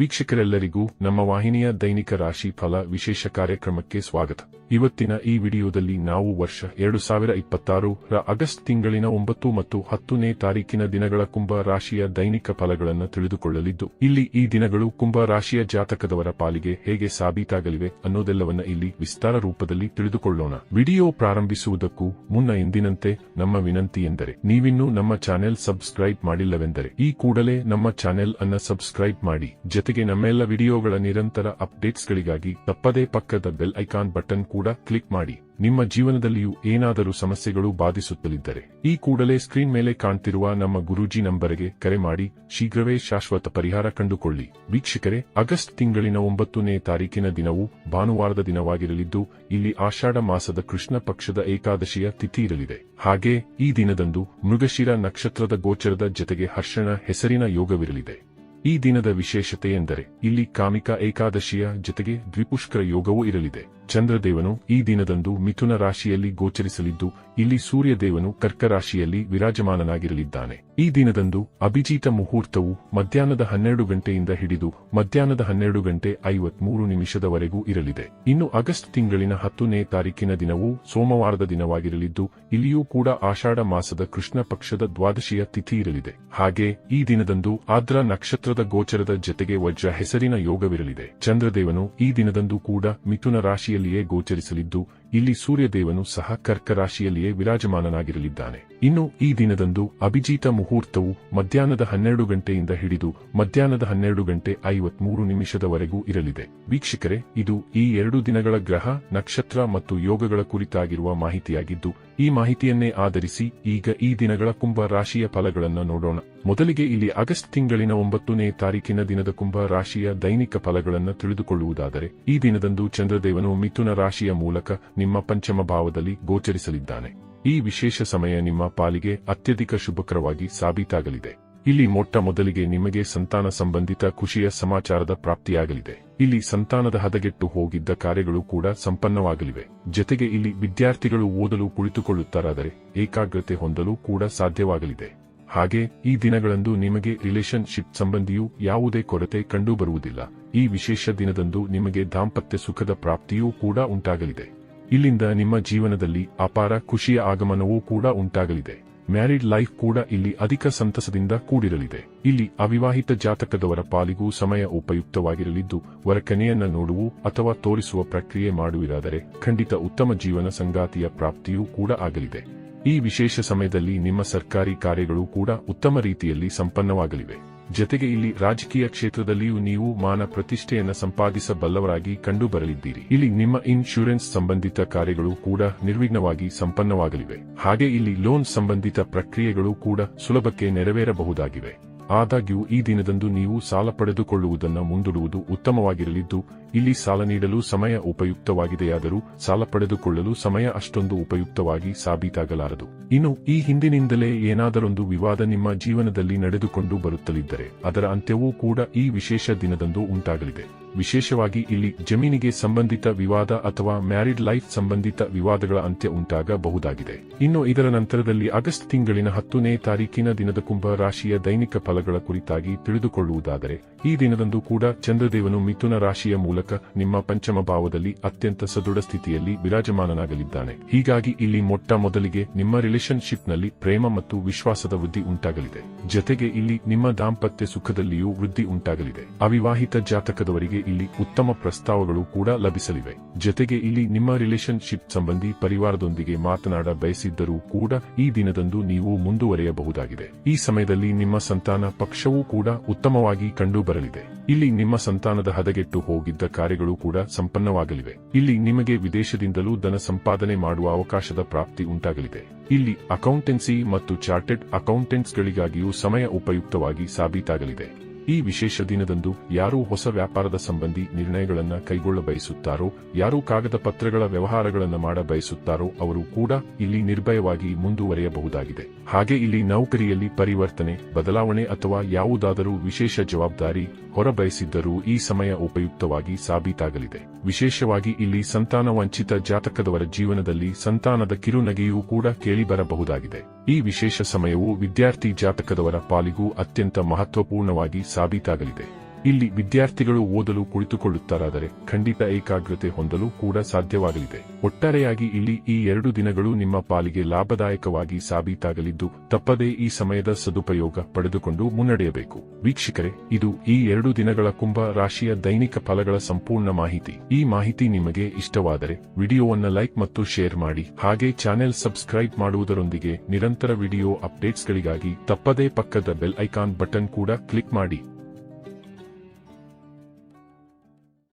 ವೀಕ್ಷಕರೆಲ್ಲರಿಗೂ ನಮ್ಮ ವಾಹಿನಿಯ ದೈನಿಕ ರಾಶಿ ಫಲ ವಿಶೇಷ ಕಾರ್ಯಕ್ರಮಕ್ಕೆ ಸ್ವಾಗತ. ಇವತ್ತಿನ ಈ ವಿಡಿಯೋದಲ್ಲಿ ನಾವು ವರ್ಷ 2026 ರ ಆಗಸ್ಟ್ ತಿಂಗಳಿನ 9 ಮತ್ತು 10ನೇ ತಾರೀಕಿನ ದಿನಗಳ ಕುಂಭ ರಾಶಿಯ ದೈನಿಕ ಫಲಗಳನ್ನು ತಿಳಿದುಕೊಳ್ಳಲಿದ್ದು, ಇಲ್ಲಿ ಈ ದಿನಗಳು ಕುಂಭ ರಾಶಿಯ ಜಾತಕದವರ ಪಾಲಿಗೆ ಹೇಗೆ ಸಾಬೀತಾಗಲಿವೆ ಅನ್ನೋದೆಲ್ಲವನ್ನ ಇಲ್ಲಿ ವಿಸ್ತಾರ ರೂಪದಲ್ಲಿ ತಿಳಿದುಕೊಳ್ಳೋಣ. ವಿಡಿಯೋ ಪ್ರಾರಂಭಿಸುವುದಕ್ಕೂ ಮುನ್ನ ಎಂದಿನಂತೆ ನಮ್ಮ ವಿನಂತಿ ಎಂದರೆ, ನೀವಿನ್ನೂ ನಮ್ಮ ಚಾನೆಲ್ ಸಬ್ಸ್ಕ್ರೈಬ್ ಮಾಡಿಲ್ಲವೆಂದರೆ ಈ ಕೂಡಲೇ ನಮ್ಮ ಚಾನೆಲ್ ಅನ್ನು ಸಬ್ಸ್ಕ್ರೈಬ್ ಮಾಡಿ. ಜೊತೆಗೆ ನಮ್ಮೆಲ್ಲ ವಿಡಿಯೋಗಳ ನಿರಂತರ ಅಪ್ಡೇಟ್ಸ್ಗಳಿಗಾಗಿ ತಪ್ಪದೇ ಪಕ್ಕದ ಬೆಲ್ ಐಕಾನ್ ಬಟನ್ ಕೂಡ ಕ್ಲಿಕ್ ಮಾಡಿ. ನಿಮ್ಮ ಜೀವನದಲ್ಲಿಯೂ ಏನಾದರೂ ಸಮಸ್ಯೆಗಳು ಬಾಧಿಸುತ್ತಲಿದ್ದರೆ ಈ ಕೂಡಲೇ ಸ್ಕ್ರೀನ್ ಮೇಲೆ ಕಾಣ್ತಿರುವ ನಮ್ಮ ಗುರೂಜಿ ನಂಬರ್ಗೆ ಕರೆ ಮಾಡಿ ಶೀಘ್ರವೇ ಶಾಶ್ವತ ಪರಿಹಾರ ಕಂಡುಕೊಳ್ಳಿ. ವೀಕ್ಷಕರೇ, ಆಗಸ್ಟ್ ತಿಂಗಳಿನ 9ನೇ ತಾರೀಕಿನ ದಿನವು ಭಾನುವಾರದ ದಿನವಾಗಿರಲಿದ್ದು, ಇಲ್ಲಿ ಆಷಾಢ ಮಾಸದ ಕೃಷ್ಣ ಪಕ್ಷದ ಏಕಾದಶಿಯ ತಿಥಿ ಇರಲಿದೆ. ಹಾಗೆ ಈ ದಿನದಂದು ಮೃಗಶಿರ ನಕ್ಷತ್ರದ ಗೋಚರದ ಜತೆಗೆ ಹರ್ಷಣ ಹೆಸರಿನ ಯೋಗವಿರಲಿದೆ. ಈ ದಿನದ ವಿಶೇಷತೆ ಎಂದರೆ ಇಲ್ಲಿ ಕಾಮಿಕ ಏಕಾದಶಿಯ ಜೊತೆಗೆ ದ್ವಿಪುಷ್ಕರ ಯೋಗವೂ ಇರಲಿದೆ. ಚಂದ್ರದೇವನು ಈ ದಿನದಂದು ಮಿಥುನ ರಾಶಿಯಲ್ಲಿ ಗೋಚರಿಸಲಿದ್ದು, ಇಲ್ಲಿ ಸೂರ್ಯದೇವನು ಕರ್ಕ ರಾಶಿಯಲ್ಲಿ ವಿರಾಜಮಾನನಾಗಿರಲಿದ್ದಾನೆ. ಈ ದಿನದಂದು ಅಭಿಜಿತ ಮುಹೂರ್ತವು ಮಧ್ಯಾಹ್ನದ 12 ಗಂಟೆಯಿಂದ ಹಿಡಿದು ಮಧ್ಯಾಹ್ನದ 12:53 ಇರಲಿದೆ. ಇನ್ನು ಆಗಸ್ಟ್ ತಿಂಗಳಿನ 10ನೇ ತಾರೀಕಿನ ದಿನವು ಸೋಮವಾರದ ದಿನವಾಗಿರಲಿದ್ದು, ಇಲ್ಲಿಯೂ ಕೂಡ ಆಷಾಢ ಮಾಸದ ಕೃಷ್ಣ ಪಕ್ಷದ ದ್ವಾದಶಿಯ ತಿಥಿ ಇರಲಿದೆ. ಹಾಗೆ ಈ ದಿನದಂದು ಆರ್ದ್ರ ನಕ್ಷತ್ರದ ಗೋಚರದ ಜತೆಗೆ ವಜ್ರ ಹೆಸರಿನ ಯೋಗವಿರಲಿದೆ. ಚಂದ್ರದೇವನು ಈ ದಿನದಂದು ಕೂಡ ಮಿಥುನ ರಾಶಿಯಲ್ಲಿಯೇ ಗೋಚರಿಸಲಿದ್ದು, ಇಲ್ಲಿ ಸೂರ್ಯದೇವನು ಸಹ ಕರ್ಕ ರಾಶಿಯಲ್ಲಿಯೇ ವಿರಾಜಮಾನನಾಗಿರಲಿದ್ದಾನೆ. ಇನ್ನು ಈ ದಿನದಂದು ಅಭಿಜಿತ ಮುಹೂರ್ತವು ಮಧ್ಯಾಹ್ನದ 12 ಗಂಟೆಯಿಂದ ಹಿಡಿದು ಮಧ್ಯಾಹ್ನದ 12:53 ಇರಲಿದೆ. ವೀಕ್ಷಕರೇ, ಇದು ಈ 2 ದಿನಗಳ ಗ್ರಹ, ನಕ್ಷತ್ರ ಮತ್ತು ಯೋಗಗಳ ಕುರಿತಾಗಿರುವ ಮಾಹಿತಿಯಾಗಿದ್ದು, ಈ ಮಾಹಿತಿಯನ್ನೇ ಆಧರಿಸಿ ಈಗ ಈ ದಿನಗಳ ಕುಂಭ ರಾಶಿಯ ಫಲಗಳನ್ನು ನೋಡೋಣ. ಮೊದಲಿಗೆ ಇಲ್ಲಿ ಆಗಸ್ಟ್ ತಿಂಗಳಿನ 9ನೇ ತಾರೀಕಿನ ದಿನದ ಕುಂಭ ರಾಶಿಯ ದೈನಿಕ ಫಲಗಳನ್ನು ತಿಳಿದುಕೊಳ್ಳುವುದಾದರೆ, ಈ ದಿನದಂದು ಚಂದ್ರದೇವನು ಮಿಥುನ ರಾಶಿಯ ಮೂಲಕ ನಿಮ್ಮ ಪಂಚಮ ಭಾವದಲ್ಲಿ ಗೋಚರಿಸಲಿದ್ದಾನೆ. ಈ ವಿಶೇಷ ಸಮಯ ನಿಮ್ಮ ಪಾಲಿಗೆ ಅತ್ಯಧಿಕ ಶುಭಕರವಾಗಿ ಸಾಬೀತಾಗಲಿದೆ. ಇಲ್ಲಿ ಮೊಟ್ಟ ಮೊದಲಿಗೆ ನಿಮಗೆ ಸಂತಾನ ಸಂಬಂಧಿತ ಖುಷಿಯ ಸಮಾಚಾರದ ಪ್ರಾಪ್ತಿಯಾಗಲಿದೆ. ಇಲ್ಲಿ ಸಂತಾನದ ಹದಗೆಟ್ಟು ಹೋಗಿದ್ದ ಕಾರ್ಯಗಳು ಕೂಡ ಸಂಪನ್ನವಾಗಲಿವೆ. ಜೊತೆಗೆ ಇಲ್ಲಿ ವಿದ್ಯಾರ್ಥಿಗಳು ಓದಲು ಕುಳಿತುಕೊಳ್ಳುತ್ತಾರಾದರೆ ಏಕಾಗ್ರತೆ ಹೊಂದಲು ಕೂಡ ಸಾಧ್ಯವಾಗಲಿದೆ. ಹಾಗೆ ಈ ದಿನಗಳಂದು ನಿಮಗೆ ರಿಲೇಶನ್ಶಿಪ್ ಸಂಬಂಧಿಯೂ ಯಾವುದೇ ಕೊರತೆ ಕಂಡುಬರುವುದಿಲ್ಲ. ಈ ವಿಶೇಷ ದಿನದಂದು ನಿಮಗೆ ದಾಂಪತ್ಯ ಸುಖದ ಪ್ರಾಪ್ತಿಯೂ ಕೂಡ ಉಂಟಾಗಲಿದೆ. ಇಲ್ಲಿಂದ ನಿಮ್ಮ ಜೀವನದಲ್ಲಿ ಅಪಾರ ಖುಷಿಯ ಆಗಮನವೂ ಕೂಡ ಉಂಟಾಗಲಿದೆ. ಮ್ಯಾರಿಡ್ ಲೈಫ್ ಕೂಡ ಇಲ್ಲಿ ಅಧಿಕ ಸಂತಸದಿಂದ ಕೂಡಿರಲಿದೆ. ಇಲ್ಲಿ ಅವಿವಾಹಿತ ಜಾತಕದವರ ಪಾಲಿಗೂ ಸಮಯ ಉಪಯುಕ್ತವಾಗಿರಲಿದ್ದು, ವರಕನೆಯನ್ನ ನೋಡುವು ಅಥವಾ ತೋರಿಸುವ ಪ್ರಕ್ರಿಯೆ ಮಾಡುವಿರಾದರೆ ಖಂಡಿತ ಉತ್ತಮ ಜೀವನ ಸಂಗಾತಿಯ ಪ್ರಾಪ್ತಿಯೂ ಕೂಡ ಆಗಲಿದೆ. ಈ ವಿಶೇಷ ಸಮಯದಲ್ಲಿ ನಿಮ್ಮ ಸರ್ಕಾರಿ ಕಾರ್ಯಗಳು ಕೂಡ ಉತ್ತಮ ರೀತಿಯಲ್ಲಿ ಸಂಪನ್ನವಾಗಲಿವೆ. ಜೊತೆಗೆ ಇಲ್ಲಿ ರಾಜಕೀಯ ಕ್ಷೇತ್ರದಲ್ಲಿಯೂ ನೀವು ಮಾನ ಪ್ರತಿಷ್ಠೆಯನ್ನು ಸಂಪಾದಿಸಬಲ್ಲವರಾಗಿ ಕಂಡುಬರಲಿದ್ದೀರಿ. ಇಲ್ಲಿ ನಿಮ್ಮ ಇನ್ಶೂರೆನ್ಸ್ ಸಂಬಂಧಿತ ಕಾರ್ಯಗಳು ಕೂಡ ನಿರ್ವಿಘ್ನವಾಗಿ ಸಂಪನ್ನವಾಗಲಿವೆ. ಹಾಗೆ ಇಲ್ಲಿ ಲೋನ್ ಸಂಬಂಧಿತ ಪ್ರಕ್ರಿಯೆಗಳು ಕೂಡ ಸುಲಭಕ್ಕೆ ನೆರವೇರಬಹುದಾಗಿವೆ. ಆದಾಗ್ಯೂ ಈ ದಿನದಂದು ನೀವು ಸಾಲ ಪಡೆದುಕೊಳ್ಳುವುದನ್ನು ಮುಂದೂಡುವುದು ಉತ್ತಮವಾಗಿರಲಿದ್ದು, ಇಲ್ಲಿ ಸಾಲ ನೀಡಲು ಸಮಯ ಉಪಯುಕ್ತವಾಗಿದೆಯಾದರೂ ಸಾಲ ಪಡೆದುಕೊಳ್ಳಲು ಸಮಯ ಅಷ್ಟೊಂದು ಉಪಯುಕ್ತವಾಗಿ ಸಾಬೀತಾಗಲಾರದು. ಇನ್ನು ಈ ಹಿಂದಿನಿಂದಲೇ ಏನಾದರೊಂದು ವಿವಾದ ನಿಮ್ಮ ಜೀವನದಲ್ಲಿ ನಡೆದುಕೊಂಡು ಬರುತ್ತಲಿದ್ದರೆ ಅದರ ಅಂತ್ಯವೂ ಕೂಡ ಈ ವಿಶೇಷ ದಿನದಂದು ಉಂಟಾಗಲಿದೆ. ವಿಶೇಷವಾಗಿ ಇಲ್ಲಿ ಜಮೀನಿಗೆ ಸಂಬಂಧಿತ ವಿವಾದ ಅಥವಾ ಮ್ಯಾರಿಡ್ ಲೈಫ್ ಸಂಬಂಧಿತ ವಿವಾದಗಳ ಅಂತ್ಯ ಉಂಟಾಗಬಹುದಾಗಿದೆ. ಇನ್ನು ಇದರ ನಂತರದಲ್ಲಿ ಆಗಸ್ಟ್ ತಿಂಗಳಿನ 10ನೇ ತಾರೀಕಿನ ದಿನದ ಕುಂಭ ರಾಶಿಯ ದೈನಿಕ ಫಲಗಳ ಕುರಿತಾಗಿ ತಿಳಿದುಕೊಳ್ಳುವುದಾದರೆ, ಈ ದಿನದಂದು ಕೂಡ ಚಂದ್ರದೇವನು ಮಿಥುನ ರಾಶಿಯ ಮೂಲಕ ನಿಮ್ಮ ಪಂಚಮ ಭಾವದಲ್ಲಿ ಅತ್ಯಂತ ಸದೃಢ ಸ್ಥಿತಿಯಲ್ಲಿ ವಿರಾಜಮಾನನಾಗಲಿದ್ದಾನೆ. ಹೀಗಾಗಿ ಇಲ್ಲಿ ಮೊಟ್ಟ ಮೊದಲಿಗೆ ನಿಮ್ಮ ರಿಲೇಶನ್ಶಿಪ್ನಲ್ಲಿ ಪ್ರೇಮ ಮತ್ತು ವಿಶ್ವಾಸದ ವೃದ್ಧಿ ಉಂಟಾಗಲಿದೆ. ಜೊತೆಗೆ ಇಲ್ಲಿ ನಿಮ್ಮ ದಾಂಪತ್ಯ ಸುಖದಲ್ಲಿಯೂ ವೃದ್ಧಿ ಉಂಟಾಗಲಿದೆ. ಅವಿವಾಹಿತ ಜಾತಕದವರಿಗೆ ಇಲ್ಲಿ ಉತ್ತಮ ಪ್ರಸ್ತಾವಗಳು ಕೂಡ ಲಭಿಸಲಿವೆ. ಜೊತೆಗೆ ಇಲ್ಲಿ ನಿಮ್ಮ ರಿಲೇಶನ್ಶಿಪ್ ಸಂಬಂಧಿ ಪರಿವಾರದೊಂದಿಗೆ ಮಾತನಾಡ ಬಯಸಿದ್ದರೂ ಕೂಡ ಈ ದಿನದಂದು ನೀವು ಮುಂದುವರೆಯಬಹುದಾಗಿದೆ. ಈ ಸಮಯದಲ್ಲಿ ನಿಮ್ಮ ಸಂತಾನ ಪಕ್ಷವೂ ಕೂಡ ಉತ್ತಮವಾಗಿ ಕಂಡುಬರಲಿದೆ. ಇಲ್ಲಿ ನಿಮ್ಮ ಸಂತಾನದ ಹದಗೆಟ್ಟು ಹೋಗಿದ್ದ ಕಾರ್ಯಗಳು ಕೂಡ ಸಂಪನ್ನವಾಗಲಿವೆ. ಇಲ್ಲಿ ನಿಮಗೆ ವಿದೇಶದಿಂದಲೂ ಧನ ಸಂಪಾದನೆ ಮಾಡುವ ಅವಕಾಶದ ಪ್ರಾಪ್ತಿ ಉಂಟಾಗಲಿದೆ. ಇಲ್ಲಿ ಅಕೌಂಟೆನ್ಸಿ ಮತ್ತು ಚಾರ್ಟೆಡ್ ಅಕೌಂಟೆಂಟ್ಸ್ಗಳಿಗಾಗಿಯೂ ಸಮಯ ಉಪಯುಕ್ತವಾಗಿ ಸಾಬೀತಾಗಲಿದೆ. ಈ ವಿಶೇಷ ದಿನದಂದು ಯಾರು ಹೊಸ ವ್ಯಾಪಾರದ ಸಂಬಂಧಿ ನಿರ್ಣಯಗಳನ್ನು ಕೈಗೊಳ್ಳ ಬಯಸುತ್ತಾರೋ, ಯಾರು ಕಾಗದ ಪತ್ರಗಳ ವ್ಯವಹಾರಗಳನ್ನು ಮಾಡ ಬಯಸುತ್ತಾರೋ ಅವರು ಕೂಡ ಇಲ್ಲಿ ನಿರ್ಭಯವಾಗಿ ಮುಂದುವರೆಯಬಹುದಾಗಿದೆ. ಹಾಗೆ ಇಲ್ಲಿ ನೌಕರಿಯಲ್ಲಿ ಪರಿವರ್ತನೆ, ಬದಲಾವಣೆ ಅಥವಾ ಯಾವುದಾದರೂ ವಿಶೇಷ ಜವಾಬ್ದಾರಿ ಹೊರಬಯಸಿದ್ದರೂ ಈ ಸಮಯ ಉಪಯುಕ್ತವಾಗಿ ಸಾಬೀತಾಗಲಿದೆ. ವಿಶೇಷವಾಗಿ ಇಲ್ಲಿ ಸಂತಾನ ವಂಚಿತ ಜಾತಕದವರ ಜೀವನದಲ್ಲಿ ಸಂತಾನದ ಕಿರುನಗೆಯೂ ಕೂಡ ಕೇಳಿಬರಬಹುದಾಗಿದೆ. ಈ ವಿಶೇಷ ಸಮಯವು ವಿದ್ಯಾರ್ಥಿ ಜಾತಕದವರ ಪಾಲಿಗೂ ಅತ್ಯಂತ ಮಹತ್ವಪೂರ್ಣವಾಗಿ ಸಾಬೀತಾಗಲಿದೆ. ಇಲ್ಲಿ ವಿದ್ಯಾರ್ಥಿಗಳು ಓದಲು ಕುಳಿತುಕೊಳ್ಳುತ್ತಾರಾದರೆ ಖಂಡಿತ ಏಕಾಗ್ರತೆ ಹೊಂದಲು ಕೂಡ ಸಾಧ್ಯವಾಗಲಿದೆ. ಒಟ್ಟಾರೆಯಾಗಿ ಇಲ್ಲಿ ಈ 2 ದಿನಗಳು ನಿಮ್ಮ ಪಾಲಿಗೆ ಲಾಭದಾಯಕವಾಗಿ ಸಾಬೀತಾಗಲಿದ್ದು ತಪ್ಪದೇ ಈ ಸಮಯದ ಸದುಪಯೋಗ ಪಡೆದುಕೊಂಡು ಮುನ್ನಡೆಯಬೇಕು. ವೀಕ್ಷಕರೇ, ಇದು ಈ 2 ದಿನಗಳ ಕುಂಭ ರಾಶಿಯ ದೈನಿಕ ಫಲಗಳ ಸಂಪೂರ್ಣ ಮಾಹಿತಿ. ಈ ಮಾಹಿತಿ ನಿಮಗೆ ಇಷ್ಟವಾದರೆ ವಿಡಿಯೋವನ್ನು ಲೈಕ್ ಮತ್ತು ಶೇರ್ ಮಾಡಿ. ಹಾಗೆ ಚಾನೆಲ್ ಸಬ್ಸ್ಕ್ರೈಬ್ ಮಾಡುವುದರೊಂದಿಗೆ ನಿರಂತರ ವಿಡಿಯೋ ಅಪ್ಡೇಟ್ಸ್ಗಳಿಗಾಗಿ ತಪ್ಪದೇ ಪಕ್ಕದ ಬೆಲ್ ಐಕಾನ್ ಬಟನ್ ಕೂಡ ಕ್ಲಿಕ್ ಮಾಡಿ.